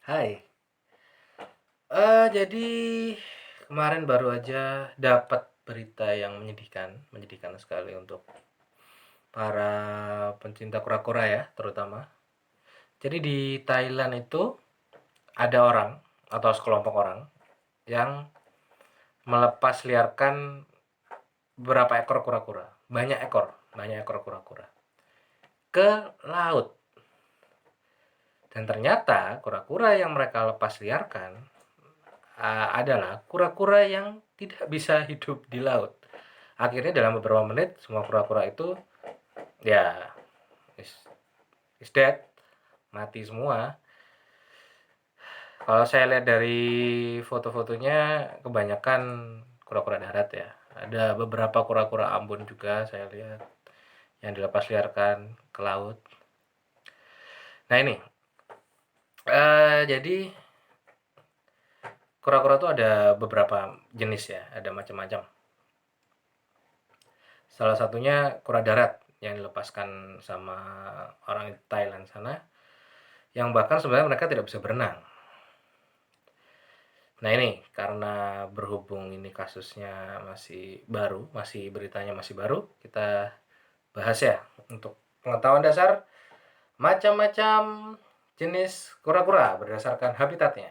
Hai, jadi kemarin baru aja dapat berita yang menyedihkan sekali untuk para pencinta kura-kura ya, terutama. Jadi di Thailand itu ada orang atau sekelompok orang yang melepas liarkan beberapa ekor kura-kura, banyak ekor kura-kura ke laut. Dan ternyata kura-kura yang mereka lepas liarkan adalah kura-kura yang tidak bisa hidup di laut. Akhirnya dalam beberapa menit semua kura-kura itu ya is, is dead, mati semua. Kalau saya lihat dari foto-fotonya kebanyakan kura-kura darat ya. Ada beberapa kura-kura Ambon juga saya lihat yang dilepas liarkan ke laut. Nah ini, jadi kura-kura itu ada beberapa jenis ya, ada macam-macam. Salah satunya kura darat yang dilepaskan sama orang Thailand sana, yang bahkan sebenarnya mereka tidak bisa berenang. Nah ini karena berhubung ini kasusnya masih baru, beritanya masih baru, kita bahas ya untuk pengetahuan dasar macam-macam jenis kura-kura berdasarkan habitatnya.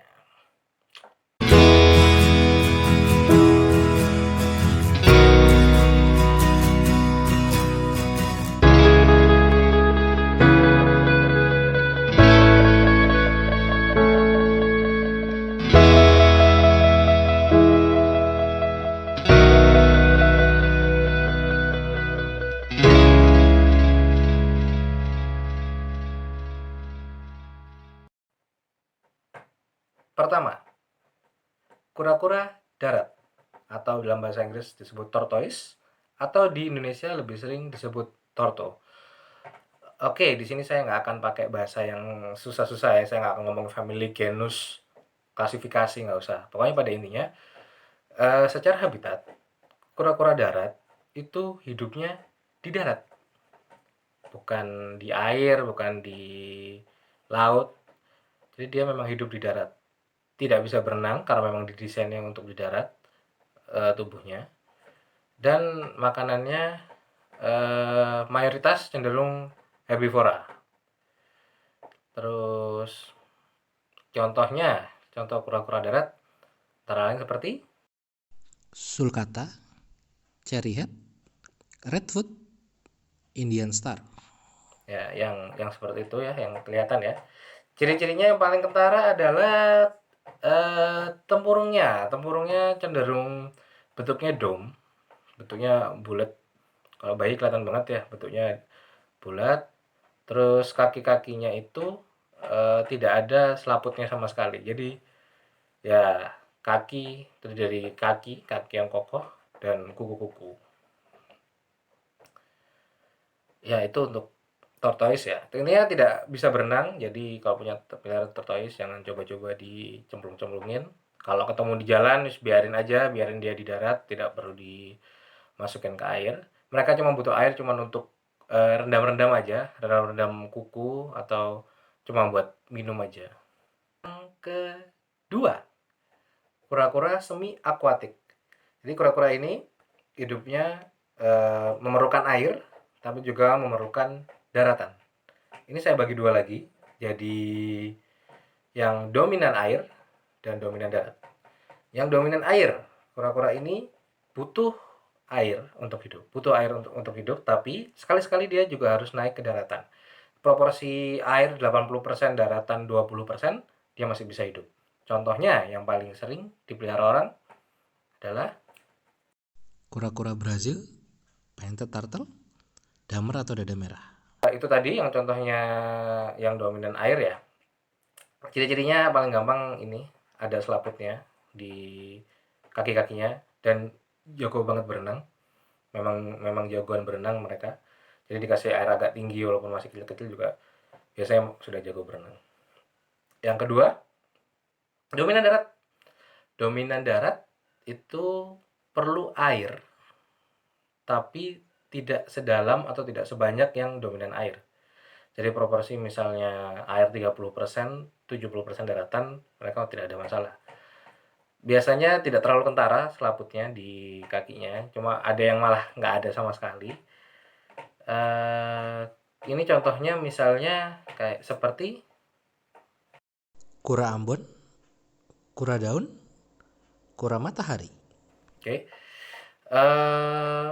Pertama, kura-kura darat atau dalam bahasa Inggris disebut tortoise atau di Indonesia lebih sering disebut torto. Oke, di sini saya nggak akan pakai bahasa yang susah-susah ya. Saya nggak akan ngomong family, genus, klasifikasi, nggak usah. Pokoknya pada intinya, secara habitat, kura-kura darat itu hidupnya di darat, bukan di air, bukan di laut. Jadi dia memang hidup di darat. Tidak bisa berenang karena memang didesainnya untuk di darat tubuhnya. Dan makanannya mayoritas cenderung herbivora. Terus contoh kura-kura darat antara lain seperti Sulcata, cherryhead, redfoot, Indian star. ya yang seperti itu ya, yang kelihatan ya. Ciri-cirinya yang paling kentara adalah tempurungnya. Tempurungnya cenderung bentuknya dome, bentuknya bulat. Kalau bayi kelihatan banget ya bentuknya bulat. Terus kaki-kakinya itu tidak ada selaputnya sama sekali. Jadi ya kaki terdiri dari kaki yang kokoh dan kuku-kuku. Ya itu untuk tortoise ya. Intinya tidak bisa berenang, jadi kalau punya peliharaan tortoise jangan coba-coba dicemplung-cemplungin. Kalau ketemu di jalan, biarin aja, biarin dia di darat, tidak perlu dimasukin ke air. Mereka cuma butuh air cuma untuk rendam-rendam aja, rendam-rendam kuku atau cuma buat minum aja. Yang kedua, kura-kura semi akuatik. Jadi kura-kura ini hidupnya memerlukan air, tapi juga memerlukan daratan. Ini saya bagi dua lagi, jadi yang dominan air dan dominan darat. Yang dominan air, kura-kura ini butuh air untuk hidup, tapi sekali-sekali dia juga harus naik ke daratan. Proporsi air 80%, daratan 20%, dia masih bisa hidup. Contohnya yang paling sering dipelihara orang adalah Kura-kura Brazil, painted turtle, damer atau dada merah. itu tadi yang contohnya yang dominan air ya. Ciri-cirinya paling gampang ini, ada selaputnya di kaki-kakinya dan jago banget berenang. Memang memang jagoan berenang mereka. Jadi dikasih air agak tinggi walaupun masih kecil-kecil juga biasanya sudah jago berenang. Yang kedua, dominan darat. Dominan darat itu perlu air, tapi tidak sedalam atau tidak sebanyak yang dominan air. Jadi proporsi misalnya air 30%, 70% daratan, mereka tidak ada masalah. Biasanya tidak terlalu kentara selaputnya di kakinya, cuma ada yang malah nggak ada sama sekali. Eh, ini contohnya misalnya kayak seperti Kura Ambon, kura daun, kura matahari. oke. eh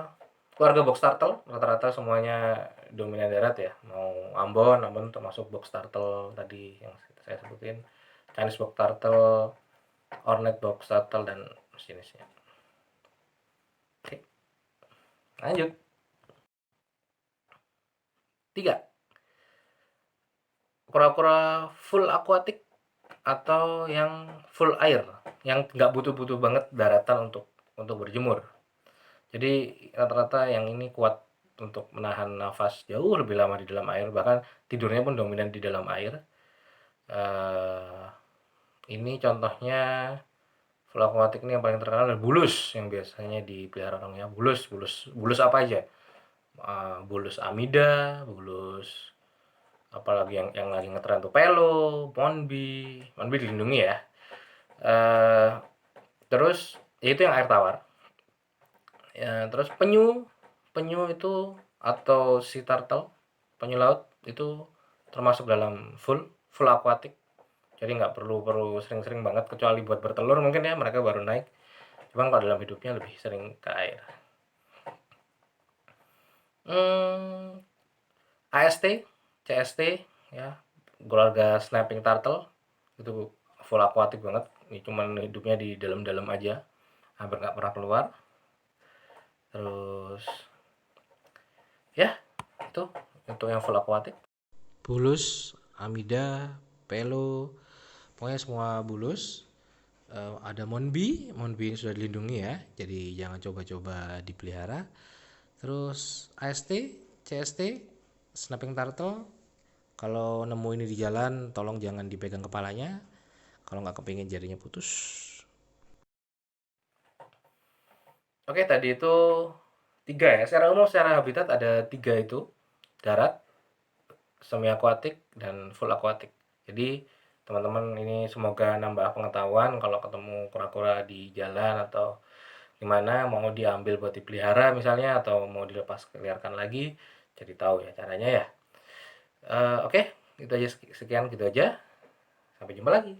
Keluarga box turtle rata-rata semuanya dominan darat ya. Mau Ambon, Ambon termasuk box turtle tadi yang saya sebutin. Chinese box turtle, Hornet box turtle dan sejenisnya. Oke, lanjut. 3. Kura-kura full aquatic atau yang full air, yang nggak butuh-butuh banget daratan untuk berjemur. Jadi rata-rata yang ini kuat untuk menahan nafas jauh lebih lama di dalam air, bahkan tidurnya pun dominan di dalam air. Eh, ini contohnya full aquatic ini yang paling terkenal adalah bulus yang biasanya dipelihara orang ya. Bulus, bulus, bulus apa aja? Bulus amida, bulus apalagi yang lagi ngetren tuh pelo, monbi, monbi dilindungi ya. Eh, terus itu yang air tawar. Ya, terus penyu, penyu itu atau sea turtle, penyu laut itu termasuk dalam full aquatic. Jadi nggak perlu perlu sering-sering banget kecuali buat bertelur mungkin ya mereka baru naik. Cuman kalau dalam hidupnya lebih sering ke air. Hmm, AST, CST ya, keluarga snapping turtle itu full aquatic banget. Ini cuman hidupnya di dalam-dalam aja, hampir nggak pernah keluar. Terus ya itu untuk yang full aquatic. Bulus, amida, pelo, pokoknya semua bulus. Ada monbi, monbi ini sudah dilindungi ya, jadi jangan coba-coba dipelihara. Terus AST, CST, snapping turtle. Kalau nemu ini di jalan, tolong jangan dipegang kepalanya. Kalau nggak kepingin jarinya putus. Oke, tadi itu 3 ya. Secara umum secara habitat ada 3 itu. Darat, semi akuatik, dan full akuatik. Jadi teman-teman ini semoga nambah pengetahuan kalau ketemu kura-kura di jalan atau gimana mau diambil buat dipelihara misalnya atau mau dilepas liarkan lagi jadi tahu ya caranya ya. Oke, itu aja sekian gitu aja. Sampai jumpa lagi.